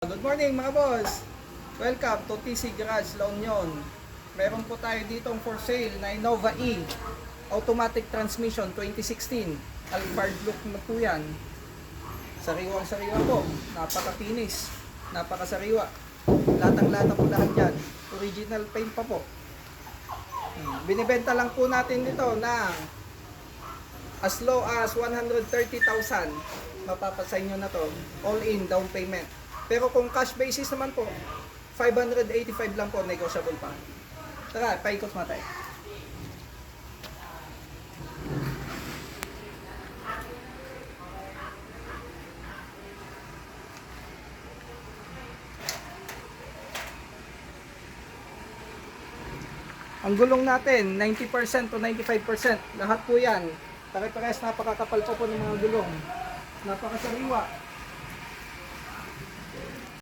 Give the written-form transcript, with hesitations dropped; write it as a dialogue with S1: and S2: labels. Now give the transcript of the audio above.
S1: Good morning mga boss! Welcome to TC Garage La Union. Meron po tayo ditong for sale na Innova E Automatic Transmission 2016. Alphard look na po yan. Sariwang sariwa po. Napakapinis. Napakasariwa. Latang-lata po lahat yan. Original paint pa po. Binibenta lang po natin dito ng as low as 130,000. Mapapasay nyo na to. All in down payment. Pero kung cash basis naman po, 585 lang po, negotiable pa. Tara, paikot mo tayo. Ang gulong natin, 90% to 95%. Lahat po yan. Pare-pares napakakapal po ng mga gulong. Napakasariwa.